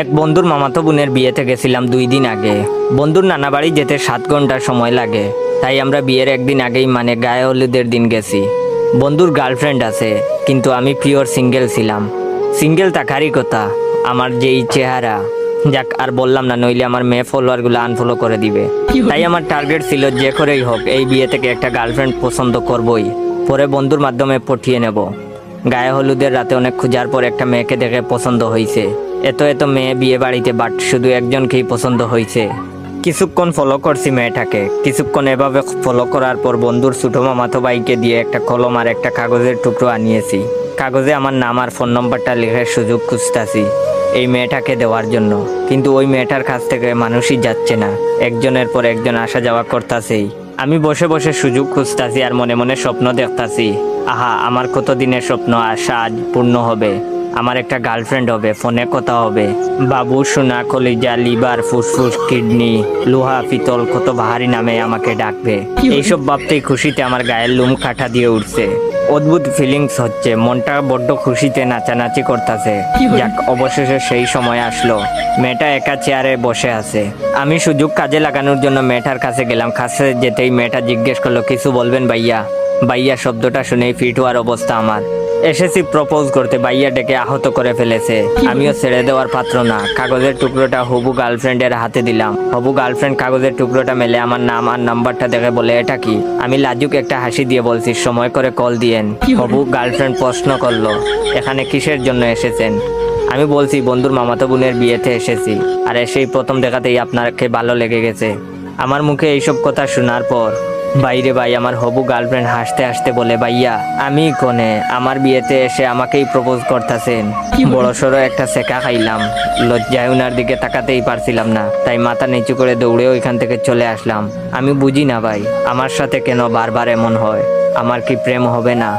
এক বন্ধুর মামাতো বোনের বিয়েতে গেছিলাম 2 দিন আগে। বন্ধুর নানা বাড়ি যেতে 7 ঘন্টা সময় লাগে, তাই আমরা বিয়ের একদিন আগেই মানে গায়ে হলুদের দিন গেছি। বন্ধুর গার্লফ্রেন্ড আছে, কিন্তু আমি পিওর সিঙ্গেল ছিলাম। সিঙ্গেল থাকারই কথা, আমার যেই চেহারা, যাক আর বললাম না, নইলে আমার মেয়ে ফলোয়ারগুলো আনফলো করে দিবে। তাই আমার টার্গেট ছিল যে করেই হোক এই বিয়ে থেকে একটা গার্লফ্রেন্ড পছন্দ করবই, পরে বন্ধুর মাধ্যমে পটিয়ে নেব। গায়ে হলুদের রাতে অনেক খোঁজার পর একটা মেয়েকে দেখে পছন্দ হয়েছে। এত মেয়ে বিয়ে বাড়িতে, বাট শুধু একজনকেই পছন্দ হয়েছে। কিছুক্ষণ ফলো করছি মেয়েটাকে। কিছুক্ষণ এভাবে ফলো করার পর বন্ধুর ছোট মামাতো ভাইকে দিয়ে একটা কলম আর একটা কাগজের টুকরো আনিয়েছি। কাগজে আমার নাম আর ফোন নম্বরটা লিখে সুযোগ খুঁজতেছি এই মেয়েটাকে দেওয়ার জন্য, কিন্তু ওই মেয়েটার কাছ থেকে মানুষই যাচ্ছে না। একজনের পর একজন আসা যাওয়া করতেছেই। আমি বসে বসে সুযোগ খুঁজতাছি আর মনে মনে স্বপ্ন দেখতাছি। আহা, আমার কতদিনের স্বপ্ন আশা আজ পূর্ণ হবে। আমার একটা গার্লফ্রেন্ড হবে, ফোনে কথা হবে। বাবু, সোনা, কলিজা, লিভার, ফুসফুস, কিডনি, লোহা, পিতল, কত বাহারি নামে আমাকে ডাকবে। এইসব ভাবতেই খুশিতে আমার গায়ের লোম কাটা দিয়ে উঠছে। অদ্ভুত ফিলিংস হচ্ছে, মনটা বড্ড খুশিতে নাচানাচি করতেছে। যাক, অবশেষে সেই সময় আসলো। মেয়েটা একা চেয়ারে বসে আছে। আমি সুযোগ কাজে লাগানোর জন্য মেয়েটার কাছে গেলাম। কাছে যেতেই মেয়েটা জিজ্ঞেস করলো, কিছু বলবেন ভাইয়া? ভাইয়া শব্দটা শুনেই ফিট হওয়ার অবস্থা আমার। এসেছি প্রপোজ করতে, ভাইয়া ডেকে আহত করে ফেলেছে। আমিও ছেড়ে দেওয়ার পাত্র না। কাগজের টুকরোটা হবু গার্লফ্রেন্ডের হাতে দিলাম। হবু গার্লফ্রেন্ড কাগজের টুকরোটা মেলে আমার নাম আর নাম্বারটা দেখে বলে, এটা কি? আমি লাজুক একটা হাসি দিয়ে বলছি, সময় করে কল দিয়েন। হবু গার্লফ্রেন্ড প্রশ্ন করলো, এখানে কিসের জন্য এসেছেন? আমি বলছি, বন্ধুর মামাতো বোনের বিয়েতে এসেছি, আর এসেই প্রথম দেখাতেই আপনাকে ভালো লেগে গেছে। আমার মুখে এইসব কথা শোনার পর বাইরে ভাই আমার হবু গার্লফ্রেন্ড হাসতে হাসতে বলে, ভাইয়া আমি কোনে? আমার বিয়েতে এসে আমাকেই প্রপোজ করতেছেন? বড় সড়ো একটা সেকা খাইলাম। লজ্জায় উনার দিকে তাকাতেই পারছিলাম না, তাই মাথা নিচু করে দৌড়ে ওইখান থেকে চলে আসলাম। আমি বুঝি না ভাই, আমার সাথে কেন বারবার এমন হয়? আমার কি প্রেম হবে না?